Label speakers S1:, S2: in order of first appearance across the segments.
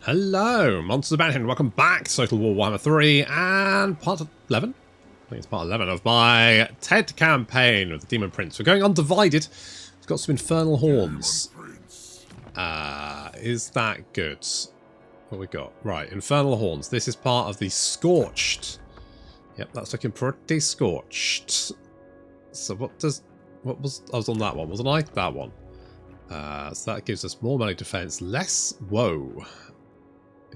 S1: Hello, Monsters of Banishment. Welcome back to Total War Warhammer 3 and part 11. I think it's part 11 of my TED campaign with the Demon Prince. We're going undivided. We've got some infernal horns. Is that good? What we got? Right, infernal horns. This is part of the scorched. Yep, that's looking pretty scorched. So I was on that one, wasn't I? That one. So that gives us more melee defense, less. Whoa.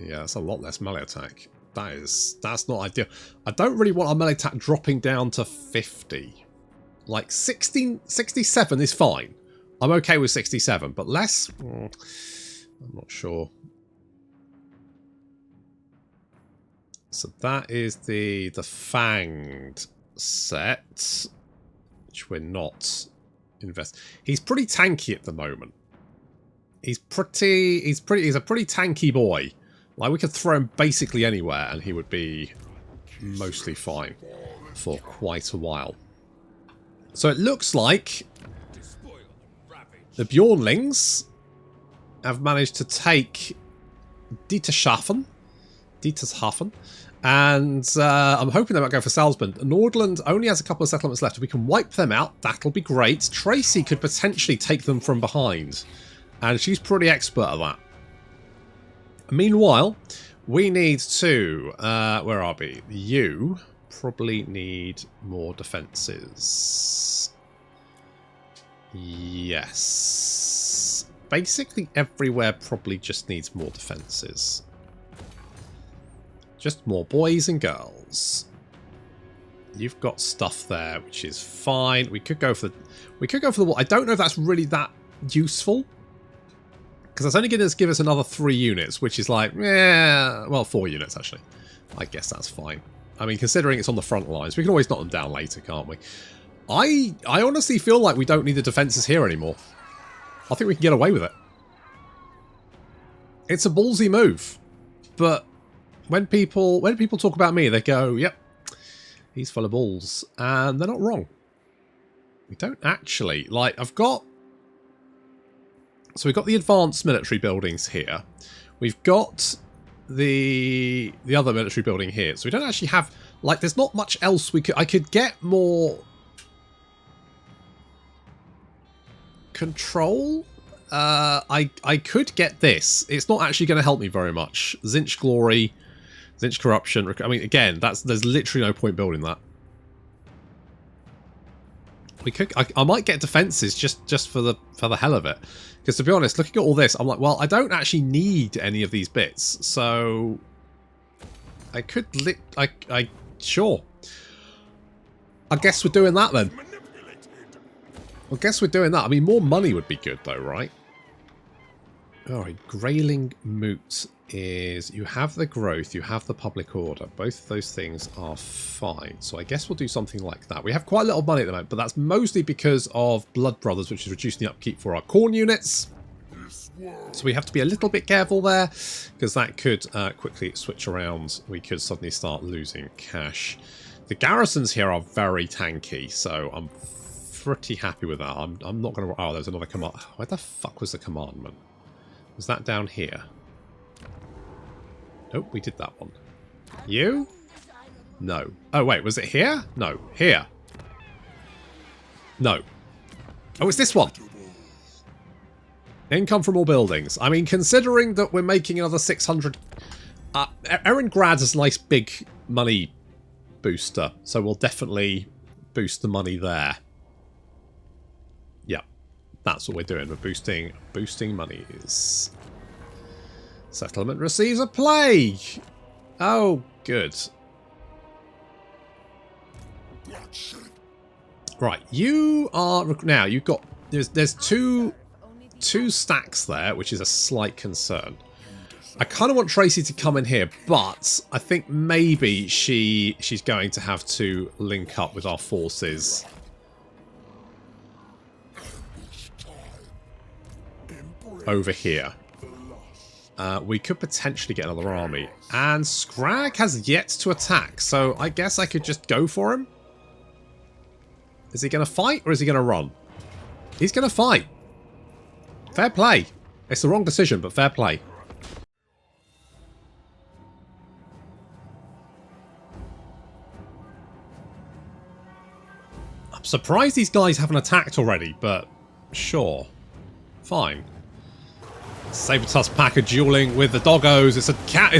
S1: Yeah, that's a lot less melee attack. That's not ideal. I don't really want our melee attack dropping down to 50. Like 67 is fine. I'm okay with 67, but less? I'm not sure. So that is the fanged set, which we're not He's pretty tanky at the moment. He's a pretty tanky boy. Like, we could throw him basically anywhere and he would be mostly fine for quite a while. So it looks like the Bjornlings have managed to take Dietershafen, and I'm hoping they might go for Salzburg. Nordland only has a couple of settlements left. If we can wipe them out, that'll be great. Tracy could potentially take them from behind, and she's pretty expert at that. Meanwhile, we need to... where are we? You probably need more defences. Yes. Basically everywhere probably just needs more defences. Just more boys and girls. You've got stuff there, which is fine. We could go for the wall. I don't know if that's really that useful, because that's only going to give us another 3 units, which is like, yeah, well, 4 units actually. I guess that's fine. I mean, considering it's on the front lines, we can always knock them down later, can't we? I honestly feel like we don't need the defences here anymore. I think we can get away with it. It's a ballsy move, but when people talk about me, they go, "Yep, he's full of balls," and they're not wrong. We don't actually like. So we've got the advanced military buildings here. We've got the other military building here. So we don't actually have, like, there's not much else we could... I could get more control. I could get this. It's not actually going to help me very much. Zinch Glory, Zinch Corruption. I mean, again, there's literally no point building that. We could. I might get defences just for the hell of it. Because to be honest, looking at all this, I'm like, well, I don't actually need any of these bits. So I could sure. I guess we're doing that then. I guess we're doing that. I mean, more money would be good though, right? Alright, Grayling Moot is... You have the growth, you have the public order. Both of those things are fine. So I guess we'll do something like that. We have quite a little money at the moment, but that's mostly because of Blood Brothers, which is reducing the upkeep for our corn units. So we have to be a little bit careful there, because that could quickly switch around. We could suddenly start losing cash. The garrisons here are very tanky, so I'm pretty happy with that. I'm not going to... Oh, there's another command. Where the fuck was the commandment? Was that down here? Nope, we did that one. You? No. Oh, wait, was it here? No, here. No. Oh, it's this one. Income from all buildings. I mean, considering that we're making another 600... Erengrad is a nice big money booster, so we'll definitely boost the money there. Yeah, that's what we're doing. We're boosting monies. Settlement receives a plague. Oh, good. Right, you are now. You've got there's two stacks there, which is a slight concern. I kind of want Tracy to come in here, but I think maybe she's going to have to link up with our forces. Over here. We could potentially get another army. And Scrag has yet to attack, so I guess I could just go for him. Is he going to fight or is he going to run? He's going to fight. Fair play. It's the wrong decision, but fair play. Surprised these guys haven't attacked already, but sure. Fine. Saber-tusk pack are dueling with the doggos. It's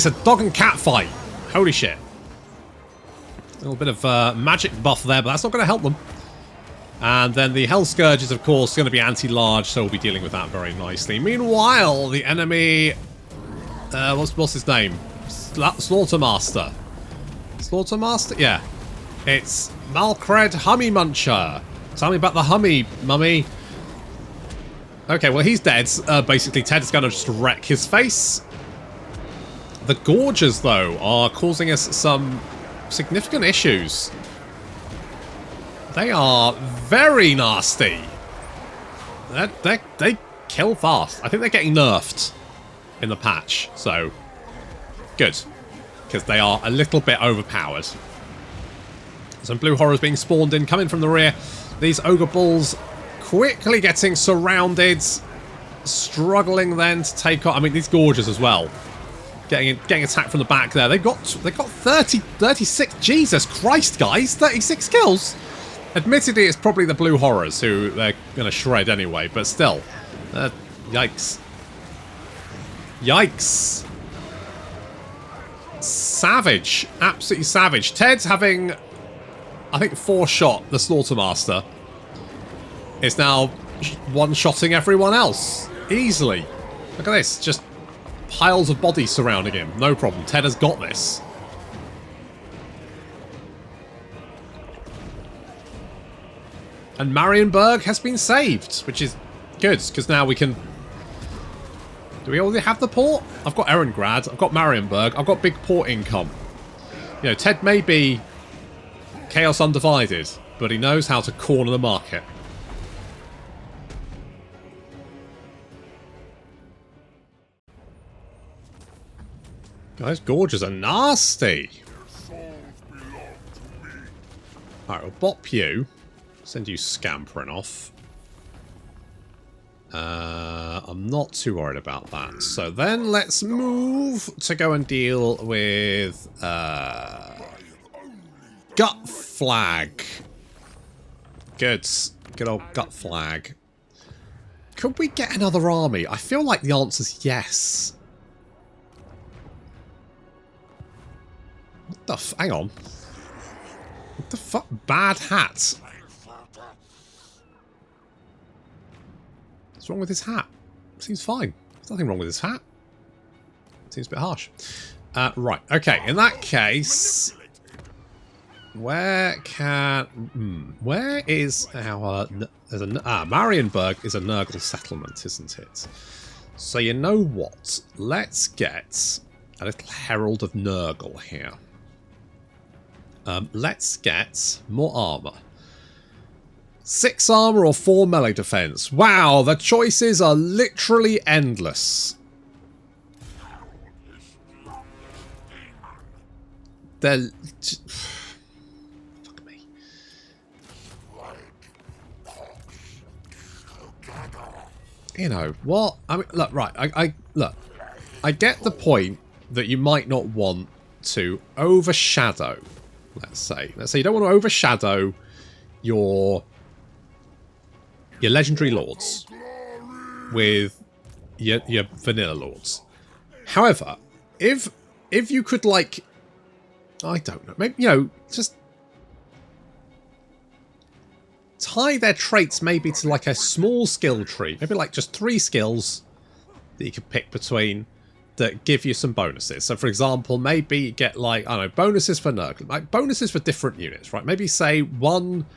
S1: a dog and cat fight. Holy shit. A little bit of magic buff there, but that's not going to help them. And then the Hell Scourge is, of course, going to be anti-large, so we'll be dealing with that very nicely. Meanwhile, the enemy... what's his name? Slaughtermaster. Slaughtermaster? Yeah. It's Malcred Hummy Muncher. Tell me about the Hummy, mummy. Okay, well, he's dead. Basically, Ted is going to just wreck his face. The Gorges, though, are causing us some significant issues. They are very nasty. They kill fast. I think they're getting nerfed in the patch, so good. Because they are a little bit overpowered. Some blue horrors being spawned in, coming from the rear. These ogre bulls quickly getting surrounded. Struggling then to take on... I mean, these Gorges as well. Getting attacked from the back there. They've got 36. Jesus Christ, guys. 36 kills. Admittedly, it's probably the blue horrors who they're going to shred anyway. But still. Yikes. Yikes. Savage. Absolutely savage. Ted's having... I think 4-shot the Slaughtermaster. Is now one-shotting everyone else. Easily. Look at this. Just piles of bodies surrounding him. No problem. Ted has got this. And Marienburg has been saved, which is good, because now we can... Do we already have the port? I've got Erengrad, I've got Marienburg, I've got big port income. You know, Ted may be Chaos Undivided, but he knows how to corner the market. Guys, Gorges are nasty. Alright, we'll bop you. Send you scampering off. I'm not too worried about that. So then let's move to go and deal with Gut Flag. Good. Good old Gut Flag. Could we get another army? I feel like the answer's yes. What the f... Hang on. What the fuck? Bad hat. What's wrong with his hat? Seems fine. There's nothing wrong with his hat. Seems a bit harsh. Right. Okay. In that case... Where can... where is our... There's Marienburg is a Nurgle settlement, isn't it? So you know what? Let's get a little Herald of Nurgle here. Let's get more armor. 6 armor or 4 melee defense. Wow, the choices are literally endless. They're... Fuck me. You know, what? I mean, look, right, look. I get the point that you might not want to overshadow, let's say. Let's say you don't want to overshadow your legendary lords with your vanilla lords. However, if you could, like, I don't know, maybe, you know, just tie their traits maybe to like a small skill tree, maybe like just 3 skills that you could pick between that give you some bonuses. So for example, maybe you get, like, I don't know, bonuses for Nurgle, like bonuses for different units, right? Maybe say one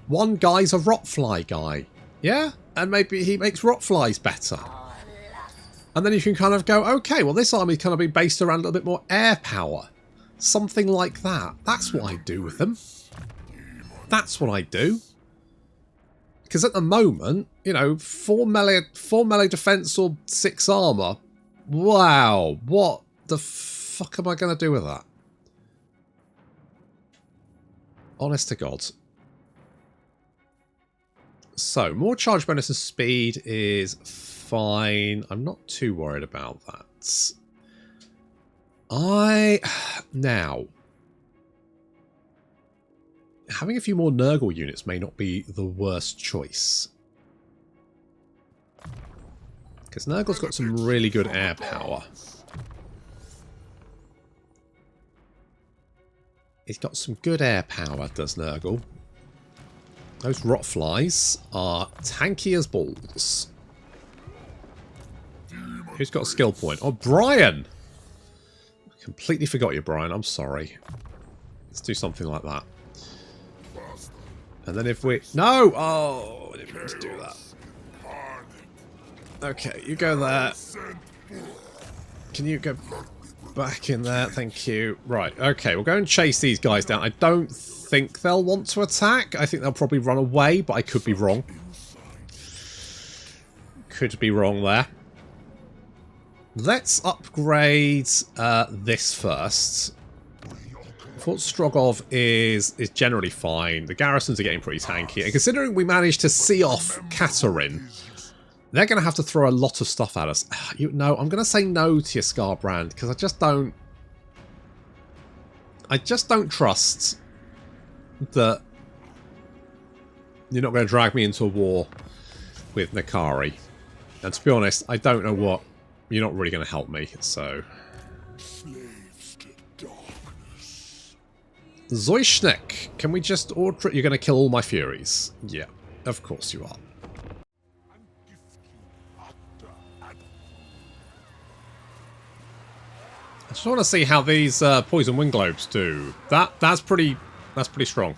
S1: guy's a rotfly guy. Yeah? And maybe he makes rotflies better. And then you can kind of go, okay, well, this army's kind of be based around a little bit more air power. Something like that. That's what I do with them. That's what I do. Because at the moment, you know, 4 melee defense or 6 armor. Wow. What the fuck am I going to do with that? Honest to God. So, more charge bonus and speed is fine. I'm not too worried about that. Now, having a few more Nurgle units may not be the worst choice. Because Nurgle's got some really good air power. He's got some good air power, does Nurgle. Those rotflies are tanky as balls. Who's got a skill point? Oh, Brian! I completely forgot you, Brian. I'm sorry. Let's do something like that. And then if we... No! Oh, I didn't mean to do that. Okay, you go there. Can you go back in there? Thank you. Right, okay, we'll go and chase these guys down. I don't think they'll want to attack. I think they'll probably run away, but I could be wrong. Could be wrong there. Let's upgrade this first. Fort Strogov is generally fine. The garrisons are getting pretty tanky. And considering we managed to see off Katerin, they're going to have to throw a lot of stuff at us. You know, I'm going to say no to your Scarbrand because I just don't trust that you're not going to drag me into a war with Nakari. And to be honest, I don't know what. You're not really going to help me, so. Zoishnek, can we just order it? You're going to kill all my Furies. Yeah, of course you are. I just want to see how these poison wind globes do. That's pretty strong.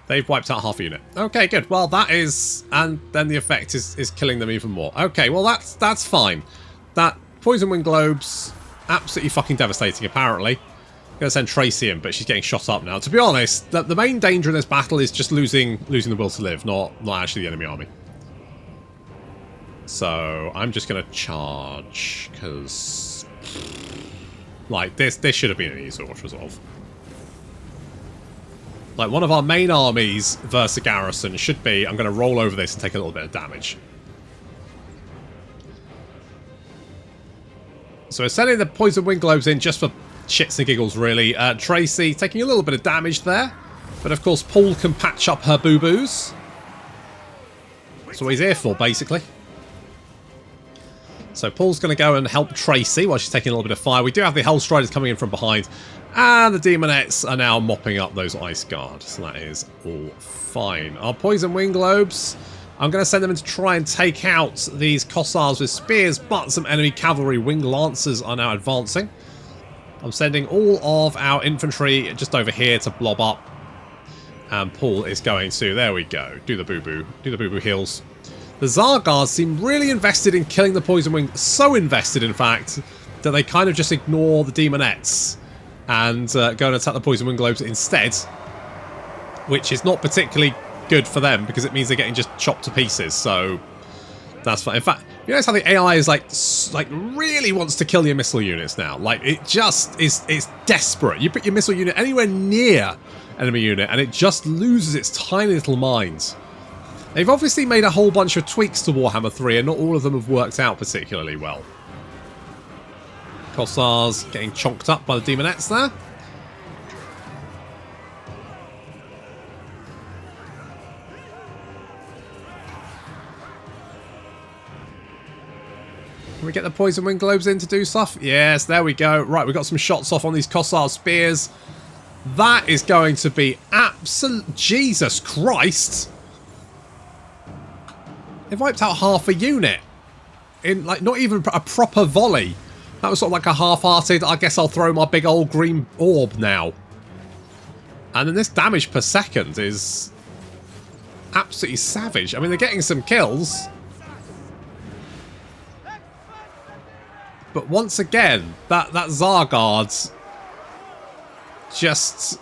S1: They've wiped out half a unit. Okay, good. Well, that is, and then the effect is killing them even more. Okay, well that's fine. That poison wind globes absolutely fucking devastating. Apparently, I'm gonna send Tracy in, but she's getting shot up now. To be honest, the main danger in this battle is just losing the will to live, not actually the enemy army. So I'm just gonna charge because. Like, this should have been an easy sort of resolve. Like, one of our main armies versus a garrison should be, I'm going to roll over this and take a little bit of damage. So we're sending the poison wind globes in just for shits and giggles, really. Tracy taking a little bit of damage there. But, of course, Paul can patch up her boo-boos. That's what he's here for, basically. So Paul's going to go and help Tracy while she's taking a little bit of fire. We do have the Hellstriders coming in from behind. And the Demonettes are now mopping up those Ice Guard. So that is all fine. Our Poison Wind Globes, I'm going to send them in to try and take out these Kossars with spears. But some enemy cavalry Winged Lancers are now advancing. I'm sending all of our infantry just over here to blob up. And Paul is going to, there we go, do the boo-boo. Do the boo-boo heals. The Zargards seem really invested in killing the Poison Wing. So invested, in fact, that they kind of just ignore the Demonettes and go and attack the Poison Wing Globes instead. Which is not particularly good for them because it means they're getting just chopped to pieces. So that's fine. In fact, you notice how the AI is like really wants to kill your missile units now. Like, it just is, it's desperate. You put your missile unit anywhere near enemy unit and it just loses its tiny little mind. They've obviously made a whole bunch of tweaks to Warhammer 3 and not all of them have worked out particularly well. Kossars getting chonked up by the Demonettes there. Can we get the Poison Wind Globes in to do stuff? Yes, there we go. Right, we got some shots off on these Kossar spears. That is going to be absolute... Jesus Christ! They've wiped out half a unit. In, like, not even a proper volley. That was sort of like a half-hearted, I guess I'll throw my big old green orb now. And then this damage per second is absolutely savage. I mean, they're getting some kills. But once again, that Zargard's just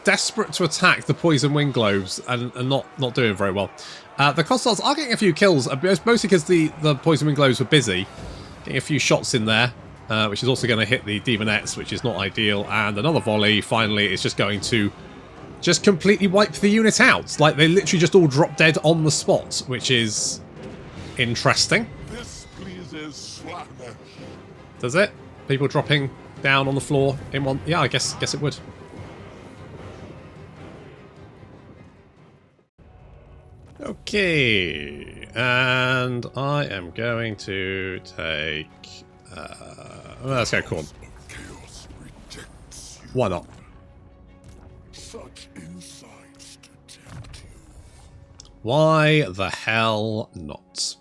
S1: desperate to attack the Poison Wind Globes and not doing very well. The Kossars are getting a few kills, mostly because the Poison Wind Globes were busy. Getting a few shots in there, which is also going to hit the Demonettes, which is not ideal. And another volley, finally, is just going to just completely wipe the unit out. Like, they literally just all drop dead on the spot, which is interesting.
S2: This pleases Slaanesh.
S1: Does it? People dropping down on the floor in one... Yeah, I guess it would. Okay, and I am going to take... let's go corn.
S2: Chaos rejects you.
S1: Why not?
S2: Such insights to tempt you.
S1: Why the hell not?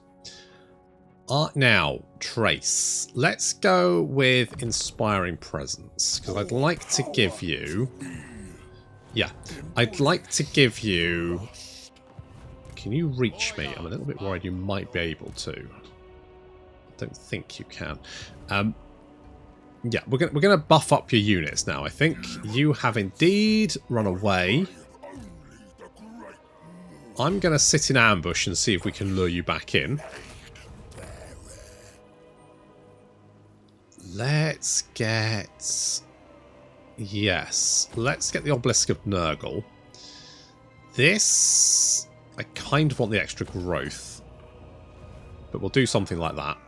S1: Now, Trace. Let's go with Inspiring Presence, because I'd like to give you... Yeah, I'd like to give you... Can you reach me? I'm a little bit worried you might be able to. I don't think you can. Yeah, we're gonna buff up your units now. I think you have indeed run away. I'm gonna sit in ambush and see if we can lure you back in. Let's get... Yes, let's get the Obelisk of Nurgle. This... I kind of want the extra growth. But we'll do something like that.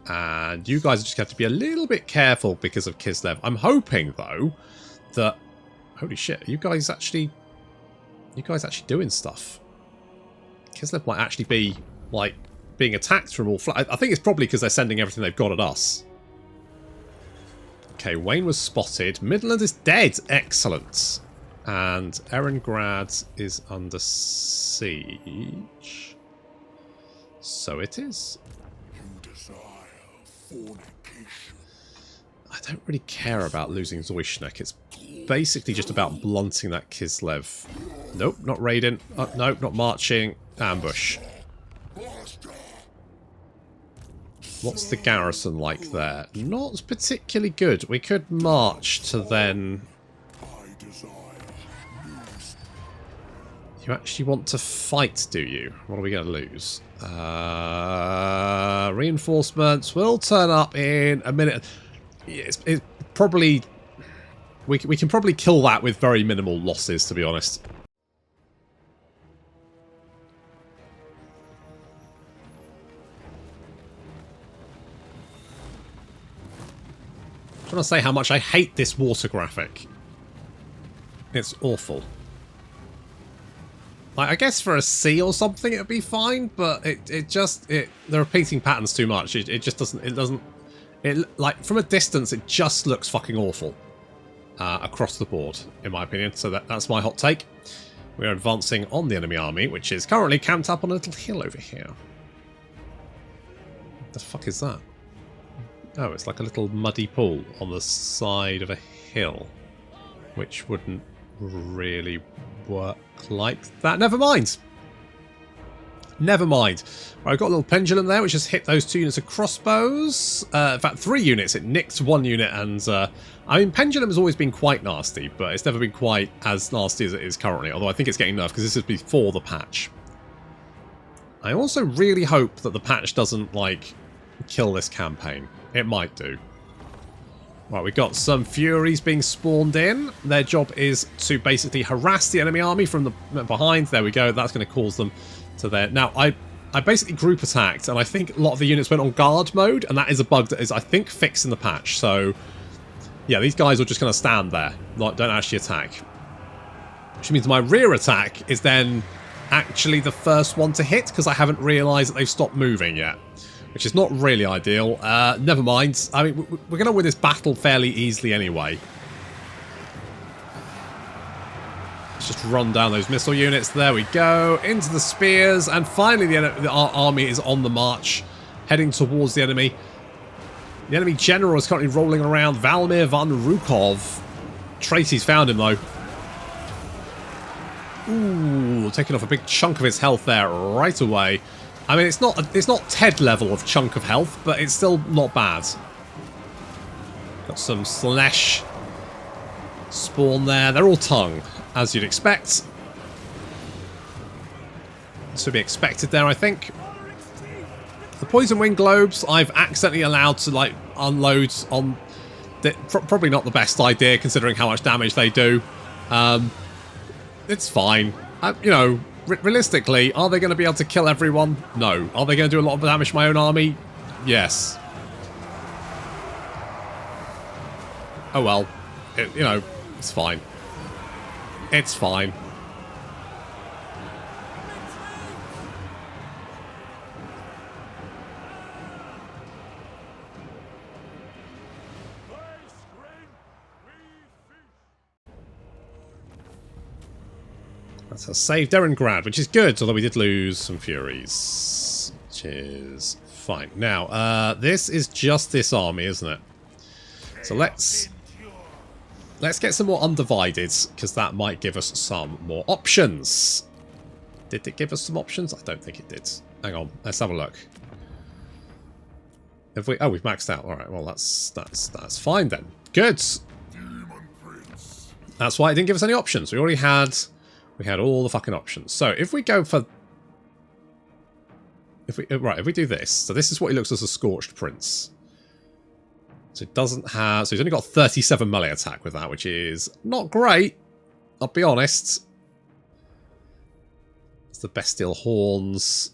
S1: And you guys just have to be a little bit careful because of Kislev. I'm hoping, though, that... Holy shit, are you guys actually... You guys actually doing stuff? Kislev might actually be, like, being attacked from all flanks. I think it's probably because they're sending everything they've got at us. Okay, Wayne was spotted. Midland is dead. Excellent. And Erengrad is under siege. So it is.
S2: You desire fornication.
S1: I don't really care about losing Zoishnek. It's basically just about blunting that Kislev. Nope, not raiding. Nope, not marching. Ambush. What's the garrison like there? Not particularly good. We could march to then... You actually want to fight, do you? What are we going to lose? Reinforcements will turn up in a minute. It's probably... We can probably kill that with very minimal losses, to be honest. I'm trying to say how much I hate this water graphic. It's awful. Like, I guess for a sea or something it'd be fine, but the repeating patterns too much. It just doesn't, like, from a distance it just looks fucking awful. Across the board, in my opinion. So that's my hot take. We're advancing on the enemy army, which is currently camped up on a little hill over here. What the fuck is that? Oh, it's like a little muddy pool on the side of a hill, which wouldn't really work like that. Never mind. Never mind. Right, I've got a little pendulum there, which has hit those 2 units of crossbows. In fact, 3 units. It nicked 1 unit, and I mean, pendulum has always been quite nasty, but it's never been quite as nasty as it is currently. Although I think it's getting nerfed because this is before the patch. I also really hope that the patch doesn't, like, kill this campaign. It might do. Right, we've got some Furies being spawned in. Their job is to basically harass the enemy army from the behind. There we go. That's going to cause them to their... Now, I basically group attacked, and I think a lot of the units went on guard mode, and that is a bug that is, I think, fixed in the patch. So, yeah, these guys are just going to stand there. Like, don't actually attack. Which means my rear attack is then actually the first one to hit, because I haven't realised that they've stopped moving yet. Which is not really ideal. Never mind. I mean, we're going to win this battle fairly easily anyway. Let's just run down those missile units. There we go. Into the spears. And finally, our army is on the march, heading towards the enemy. The enemy general is currently rolling around. Valmir van Rukov. Tracy's found him, though. Ooh, taking off a big chunk of his health there right away. I mean, it's not TED level of chunk of health, but it's still not bad. Got some Slanesh spawn there. They're all tongue, as you'd expect. This would be expected there, I think. The Poison Wing Globes, I've accidentally allowed to, like, unload on... Probably not the best idea, considering how much damage they do. It's fine. You know... Realistically, are they going to be able to kill everyone? No. Are they going to do a lot of damage to my own army? Yes. Oh well. You know, it's fine. It's fine. That's a save Darren Grad, which is good, although we did lose some Furies. Which is fine. Now, this is just this army, isn't it? So let's get some more undivided, because that might give us some more options. Did it give us some options? I don't think it did. Hang on, let's have a look. Have we? Oh, we've maxed out. All right. Well, that's fine then. Good. That's why it didn't give us any options. We had all the fucking options. So if we go for, if we do this. So this is what he looks as a Scorched Prince. So it doesn't have. So he's only got 37 melee attack with that, which is not great. I'll be honest. It's the Bestial Horns.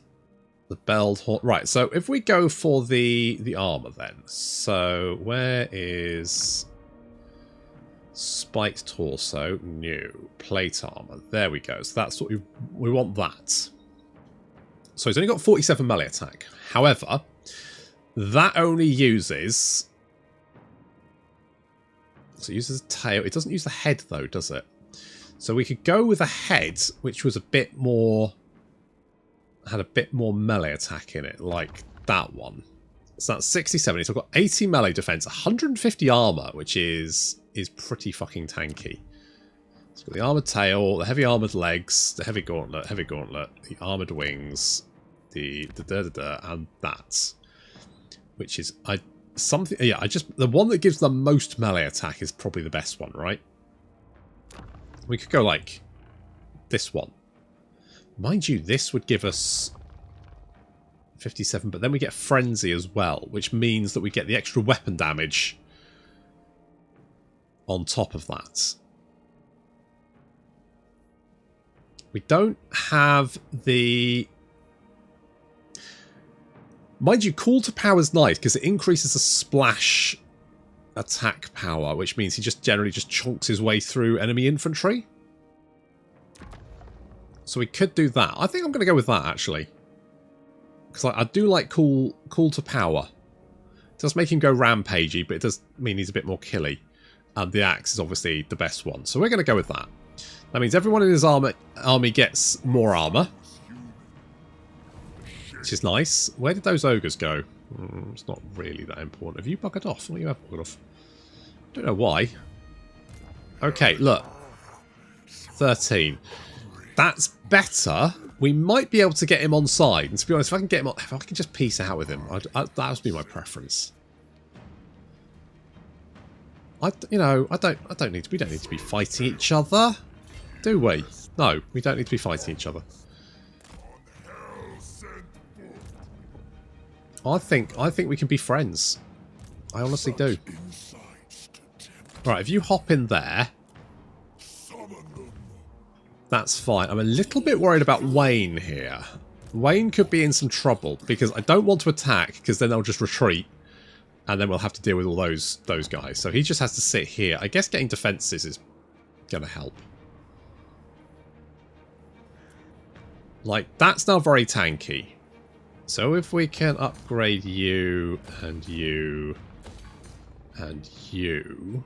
S1: The Belled Horn. Right, so if we go for the armor then. So where is Spiked Torso? New. Plate armor. There we go. So that's what we want that. So he's only got 47 melee attack. However, that only uses... So it uses a tail. It doesn't use the head though, does it? So we could go with a head, which was a bit more... had a bit more melee attack in it, like that one. So that's 67. So I've got 80 melee defense, 150 armor, which is pretty fucking tanky. It's got the armored tail, the heavy armored legs, the heavy gauntlet, the armored wings, and that, which is something. Yeah, the one that gives the most melee attack is probably the best one, right? We could go like this one. Mind you, this would give us 57, but then we get Frenzy as well, which means that we get the extra weapon damage on top of that. We don't have the... Mind you, Call to Power is nice, because it increases the splash attack power, which means he just generally just chunks his way through enemy infantry. So we could do that. I think I'm going to go with that, actually. Because I do like Call to Power. It does make him go rampagey, but it does mean he's a bit more killy. And the axe is obviously the best one. So we're going to go with that. That means everyone in his army gets more armor. Which is nice. Where did those ogres go? It's not really that important. Have you buggered off? Well, you have buggered off. Don't know why. Okay, look. 13. That's better. We might be able to get him on side. And to be honest, if I can get him on, if I can just peace out with him, that would be my preference. We don't need to be fighting each other, do we? No, we don't need to be fighting each other. I think we can be friends. I honestly do. Right, if you hop in there, that's fine. I'm a little bit worried about Wayne here. Wayne could be in some trouble because I don't want to attack because then they'll just retreat and then we'll have to deal with all those guys. So he just has to sit here. I guess getting defenses is going to help. Like, that's now very tanky. So if we can upgrade you and you and you...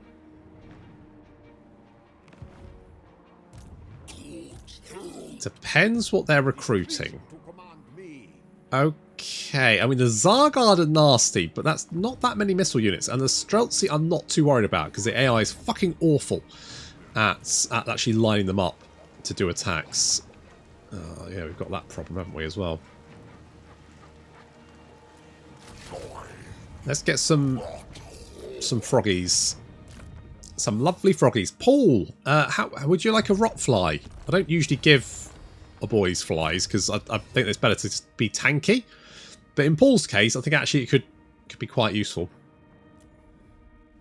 S1: Depends what they're recruiting. Okay, I mean the Zargard are nasty, but that's not that many missile units. And the Streltsy I'm not too worried about because the AI is fucking awful at actually lining them up to do attacks. Yeah, we've got that problem, haven't we, as well? Let's get some froggies. Some lovely froggies. Paul, how would you like a rot fly? I don't usually give a boys flies because I think it's better to just be tanky. But in Paul's case, I think actually it could be quite useful.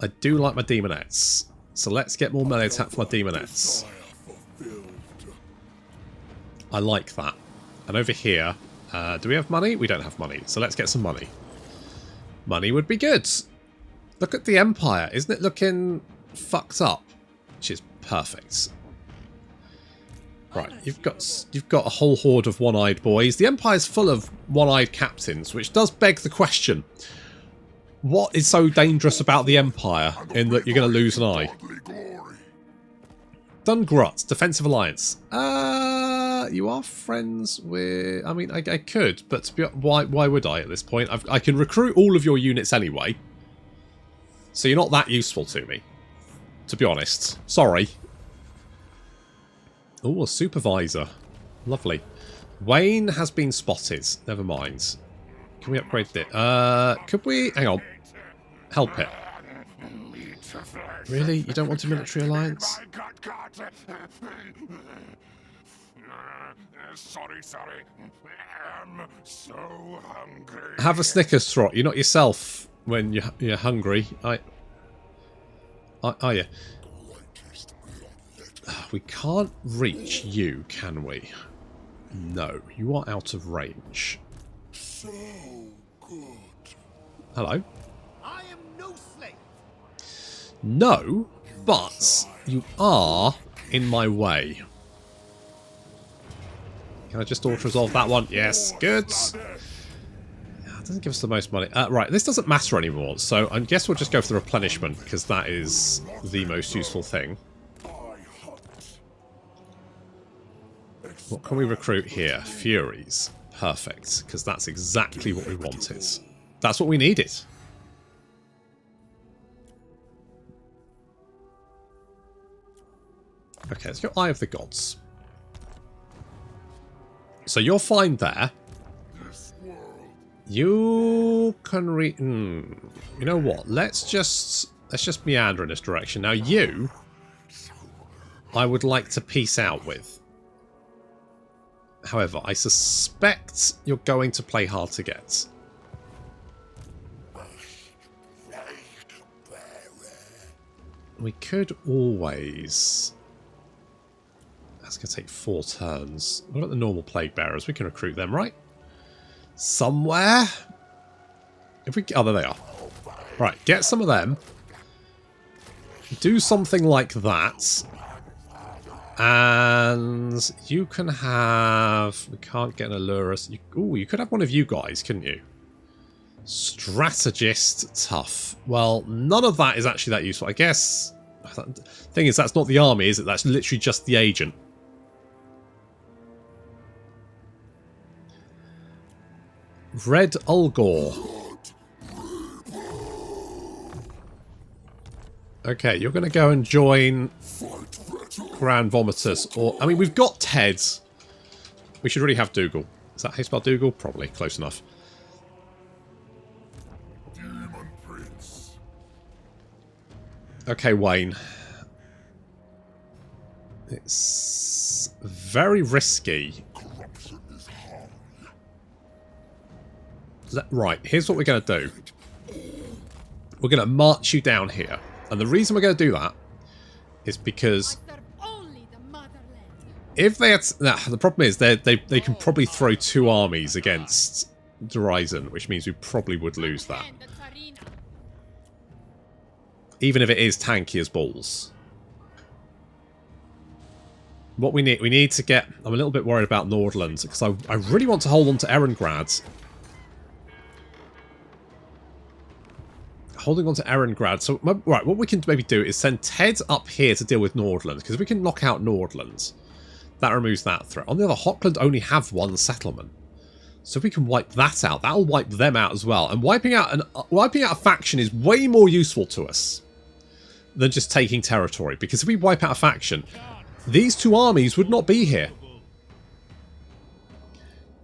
S1: I do like my demonettes. So let's get more melee attack for my demonettes. I like that. And over here, do we have money? We don't have money. So let's get some money. Money would be good. Look at the Empire. Isn't it looking fucked up? Which is perfect. Right, you've got a whole horde of one-eyed boys. The Empire's full of one-eyed captains, which does beg the question. What is so dangerous about the Empire in that you're going to lose an eye? Dungrut, Defensive Alliance. You are friends with... I mean, I could, but to be, why would I at this point? I can recruit all of your units anyway. So you're not that useful to me, to be honest. Sorry. Oh, a supervisor. Lovely. Wayne has been spotted. Never mind. Can we upgrade it? Could we... Hang on. Help it. Really? You don't want a military alliance?
S2: Sorry. I'm so hungry.
S1: Have a Snickers, Trot. You're not yourself when you're hungry. Are you? We can't reach you, can we? No, you are out of range.
S2: So good.
S1: Hello?
S3: I am no slave.
S1: No, but you are in my way. Can I just auto-resolve that one? Yes, good. It doesn't give us the most money. Right, this doesn't matter anymore, so I guess we'll just go for the replenishment, because that is the most useful thing. What can we recruit here? Furies. Perfect, because that's exactly what we wanted. That's what we needed. Okay, let's go Eye of the Gods. So you're fine there. You can you know what? Let's just meander in this direction. Now you, I would like to peace out with. However, I suspect you're going to play hard to get. We could always... That's going to take 4 turns. What about the normal plague bearers? We can recruit them, right? Somewhere? If we... Oh, there they are. Right, get some of them. Do something like that. And you can have... We can't get an Allurus. Ooh, you could have one of you guys, couldn't you? Strategist, tough. Well, none of that is actually that useful. I guess... Thing is, that's not the army, is it? That's literally just the agent. Red Ulgor. Okay, you're going to go and join Grand Vomiters. Or, I mean, we've got Ted. We should really have Dougal. Is that how you spell Dougal? Probably. Close enough.
S2: Demon Prince.
S1: Okay, Wayne. It's very risky.
S2: Corruption is hung.
S1: Right, here's what we're going to do. We're going to march you down here. And the reason we're going to do that is because if they had... the problem is they can probably throw 2 armies against Dryzen, which means we probably would lose that. Even if it is tanky as balls. What we need to get... I'm a little bit worried about Nordland, because I really want to hold on to Erengrad. Holding on to Erengrad. So, right, what we can maybe do is send Ted up here to deal with Nordland, because if we can knock out Nordland, that removes that threat. On the other, Hockland only have 1 settlement. So if we can wipe that out, that'll wipe them out as well. And wiping out a faction is way more useful to us than just taking territory, because if we wipe out a faction, these 2 armies would not be here.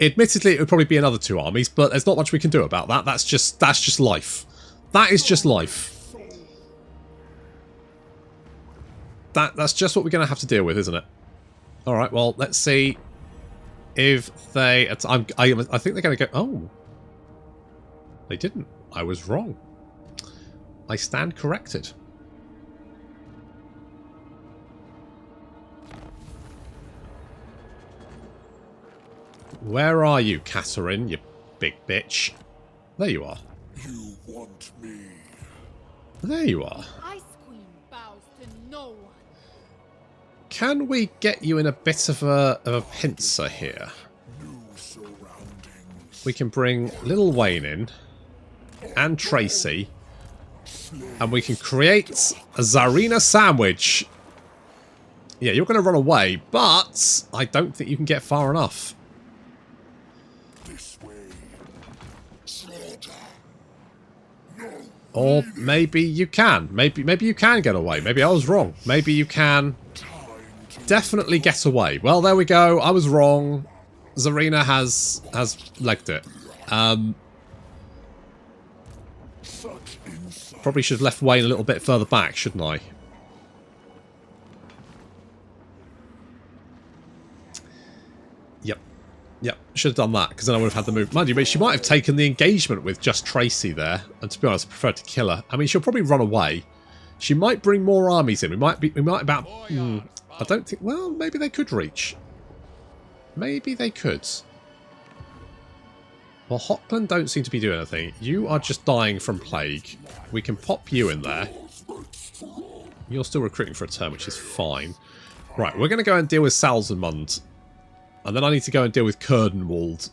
S1: Admittedly, it would probably be another 2 armies, but there's not much we can do about that. That's just life. That is just life. That's just what we're going to have to deal with, isn't it? All right. Well, let's see if they. I think they're going to go. Oh, they didn't. I was wrong. I stand corrected. Where are you, Catherine, you big bitch? There you are.
S2: You want me.
S1: There you are.
S3: Ice Queen bows to no one.
S1: Can we get you in a bit of a pincer here?
S2: New surroundings.
S1: We can bring little Wayne in. And Tracy. And we can create a Tsarina sandwich Yeah, you're going to run away, but I don't think you can get far enough.
S2: This way. Slaughter. No.
S1: Or maybe you can. Maybe you can get away. Maybe I was wrong. Maybe you can definitely get away. Well, there we go. I was wrong. Zarina has legged it.
S2: Such insight.
S1: Probably should have left Wayne a little bit further back, shouldn't I? Yep, should have done that, because then I would have had the move. Mind you, but she might have taken the engagement with just Tracy there. And to be honest, I prefer to kill her. I mean, she'll probably run away. She might bring more armies in. We might about... I don't think... Well, maybe they could reach. Maybe they could. Well, Hochland don't seem to be doing anything. You are just dying from plague. We can pop you in there. You're still recruiting for a turn, which is fine. Right, we're going to go and deal with Salzamund. And then I need to go and deal with Kurdenwald.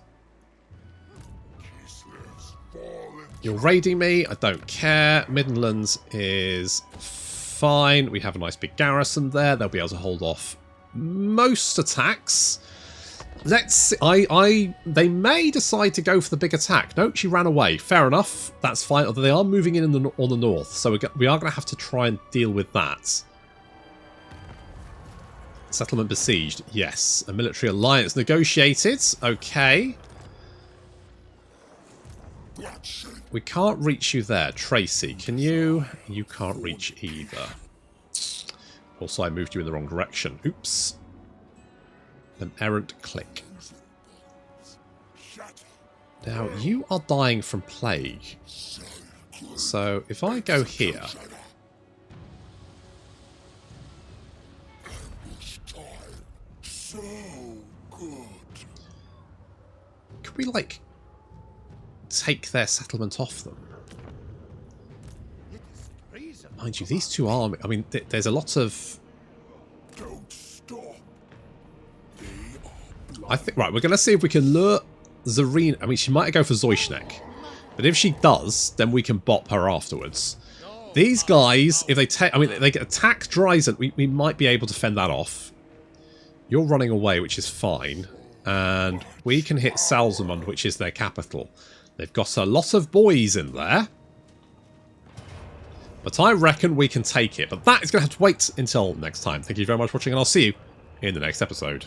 S1: You're raiding me. I don't care. Midlands is fine. We have a nice big garrison there. They'll be able to hold off most attacks. Let's see. They may decide to go for the big attack. No, she ran away. Fair enough. That's fine. Although they are moving in on the north. So we are going to have to try and deal with that. Settlement besieged. Yes. A military alliance negotiated. Okay. We can't reach you there. Tracy, can you? You can't reach either. Also, I moved you in the wrong direction. Oops. An errant click. Now, you are dying from plague. So, if I go here... Could we, like, take their settlement off them? Mind you, these two armies... I mean, there's a lot of... I think... Right, we're going to see if we can lure Zarina... I mean, she might go for Zoishnek. But if she does, then we can bop her afterwards. These guys, if they take... I mean, they attack Dryzen, we might be able to fend that off. You're running away, which is fine. And we can hit Salzamund, which is their capital. They've got a lot of boys in there. But I reckon we can take it. But that is going to have to wait until next time. Thank you very much for watching, and I'll see you in the next episode.